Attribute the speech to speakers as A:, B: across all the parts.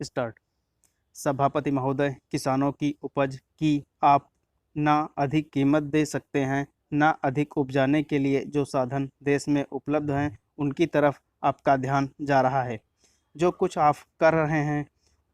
A: Start. सभापति महोदय, किसानों की उपज की आप ना अधिक कीमत दे सकते हैं, ना अधिक उपजाने के लिए जो साधन देश में उपलब्ध हैं उनकी तरफ आपका ध्यान जा रहा है। जो कुछ आप कर रहे हैं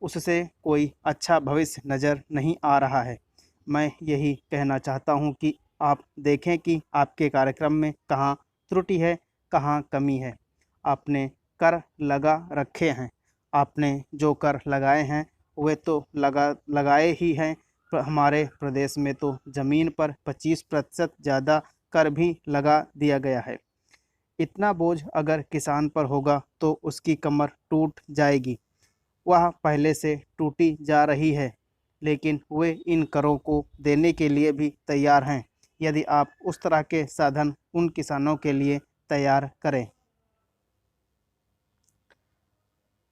A: उससे कोई अच्छा भविष्य नज़र नहीं आ रहा है। मैं यही कहना चाहता हूं कि आप देखें कि आपके कार्यक्रम में कहाँ त्रुटि है, कहाँ कमी है। आपने कर लगा रखे हैं, आपने जो कर लगाए हैं वे तो लगाए ही हैं। हमारे प्रदेश में तो ज़मीन पर 25% ज़्यादा कर भी लगा दिया गया है। इतना बोझ अगर किसान पर होगा तो उसकी कमर टूट जाएगी। वह पहले से टूटी जा रही है, लेकिन वे इन करों को देने के लिए भी तैयार हैं यदि आप उस तरह के साधन उन किसानों के लिए तैयार करें।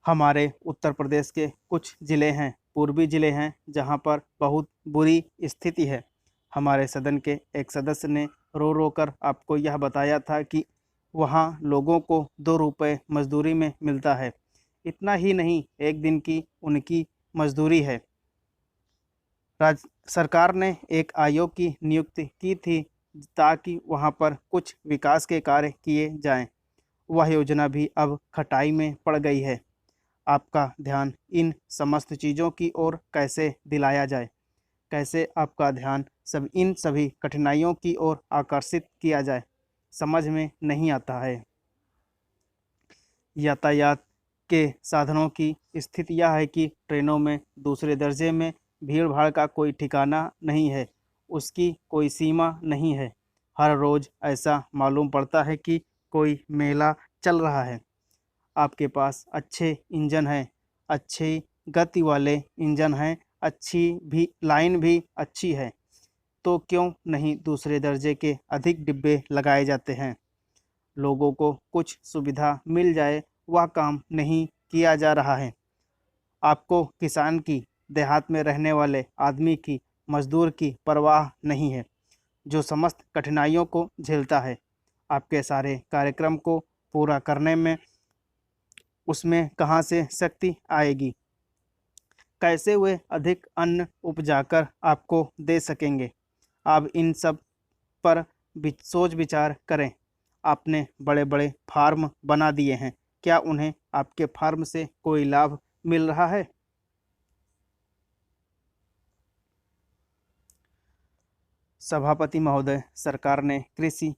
A: हमारे उत्तर प्रदेश के कुछ ज़िले हैं, पूर्वी ज़िले हैं, जहां पर बहुत बुरी स्थिति है। हमारे सदन के एक सदस्य ने रो रो कर आपको यह बताया था कि वहां लोगों को 2 रुपये मजदूरी में मिलता है। इतना ही नहीं, एक दिन की उनकी मजदूरी है। सरकार ने एक आयोग की नियुक्ति की थी ताकि वहां पर कुछ विकास के कार्य किए जाएं। वह योजना भी अब खटाई में पड़ गई है। आपका ध्यान इन समस्त चीज़ों की ओर कैसे दिलाया जाए, कैसे आपका ध्यान इन सभी कठिनाइयों की ओर आकर्षित किया जाए, समझ में नहीं आता है। यातायात के साधनों की स्थिति यह है कि ट्रेनों में दूसरे दर्जे में भीड़ भाड़ का कोई ठिकाना नहीं है, उसकी कोई सीमा नहीं है। हर रोज़ ऐसा मालूम पड़ता है कि कोई मेला चल रहा है। आपके पास अच्छे इंजन हैं, अच्छी गति वाले इंजन हैं, अच्छी भी लाइन भी अच्छी है, तो क्यों नहीं दूसरे दर्जे के अधिक डिब्बे लगाए जाते हैं। लोगों को कुछ सुविधा मिल जाए, वह काम नहीं किया जा रहा है। आपको किसान की, देहात में रहने वाले आदमी की, मजदूर की परवाह नहीं है, जो समस्त कठिनाइयों को झेलता है। आपके सारे कार्यक्रम को पूरा करने में उसमें कहाँ से शक्ति आएगी, कैसे वे अधिक अन्न उपजाकर आपको दे सकेंगे। आप इन सब पर सोच विचार करें। आपने बड़े बड़े फार्म बना दिए हैं, क्या उन्हें आपके फार्म से कोई लाभ मिल रहा है? सभापति महोदय, सरकार ने कृषि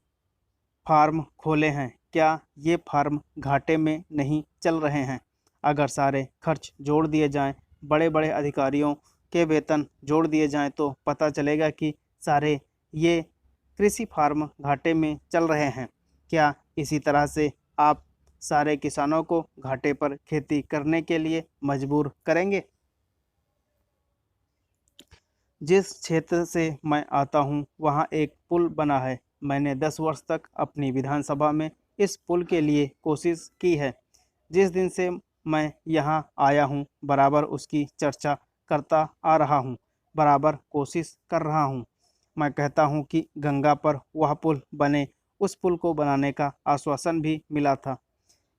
A: फार्म खोले हैं, क्या ये फार्म घाटे में नहीं चल रहे हैं? अगर सारे खर्च जोड़ दिए जाएं, बड़े बड़े अधिकारियों के वेतन जोड़ दिए जाएं तो पता चलेगा कि सारे ये कृषि फार्म घाटे में चल रहे हैं। क्या इसी तरह से आप सारे किसानों को घाटे पर खेती करने के लिए मजबूर करेंगे? जिस क्षेत्र से मैं आता हूं, वहां एक पुल बना है। मैंने 10 वर्ष तक अपनी विधानसभा में इस पुल के लिए कोशिश की है। जिस दिन से मैं यहाँ आया हूँ, बराबर उसकी चर्चा करता आ रहा हूँ, बराबर कोशिश कर रहा हूँ। मैं कहता हूँ कि गंगा पर वह पुल बने। उस पुल को बनाने का आश्वासन भी मिला था।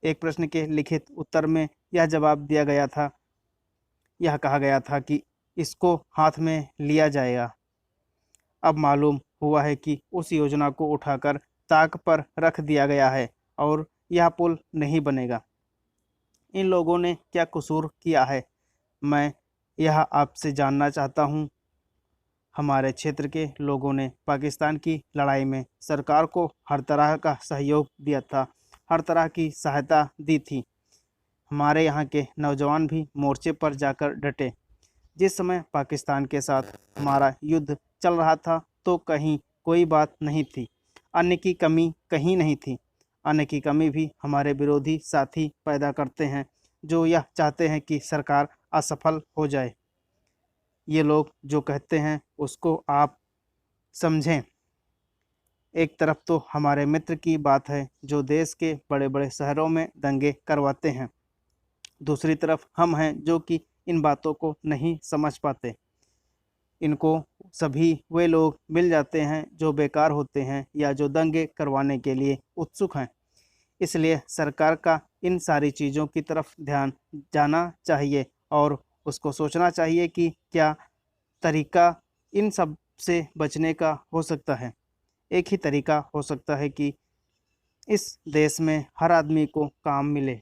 A: एक प्रश्न के लिखित उत्तर में यह जवाब दिया गया था, यह कहा गया था कि इसको हाथ में लिया जाएगा। अब मालूम हुआ है कि उस योजना को उठाकर ताक पर रख दिया गया है और यह पुल नहीं बनेगा। इन लोगों ने क्या कसूर किया है, मैं यह आपसे जानना चाहता हूँ। हमारे क्षेत्र के लोगों ने पाकिस्तान की लड़ाई में सरकार को हर तरह का सहयोग दिया था, हर तरह की सहायता दी थी। हमारे यहाँ के नौजवान भी मोर्चे पर जाकर डटे। जिस समय पाकिस्तान के साथ हमारा युद्ध चल रहा था तो कहीं कोई बात नहीं थी, अन्न की कमी कहीं नहीं थी। अन्न की कमी भी हमारे विरोधी साथी पैदा करते हैं, जो यह चाहते हैं कि सरकार असफल हो जाए। ये लोग जो कहते हैं उसको आप समझें। एक तरफ तो हमारे मित्र की बात है जो देश के बड़े बड़े शहरों में दंगे करवाते हैं, दूसरी तरफ हम हैं जो कि इन बातों को नहीं समझ पाते। इनको सभी वे लोग मिल जाते हैं जो बेकार होते हैं या जो दंगे करवाने के लिए उत्सुक हैं। इसलिए सरकार का इन सारी चीज़ों की तरफ ध्यान जाना चाहिए और उसको सोचना चाहिए कि क्या तरीका इन सब से बचने का हो सकता है। एक ही तरीका हो सकता है कि इस देश में हर आदमी को काम मिले,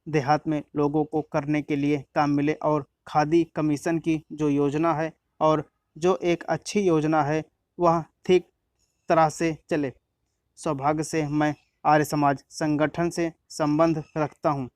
A: देहात में लोगों को करने के लिए काम मिले और खादी कमीशन की जो योजना है और जो एक अच्छी योजना है वह ठीक तरह से चले। सौभाग्य से मैं आर्य समाज संगठन से संबंध रखता हूँ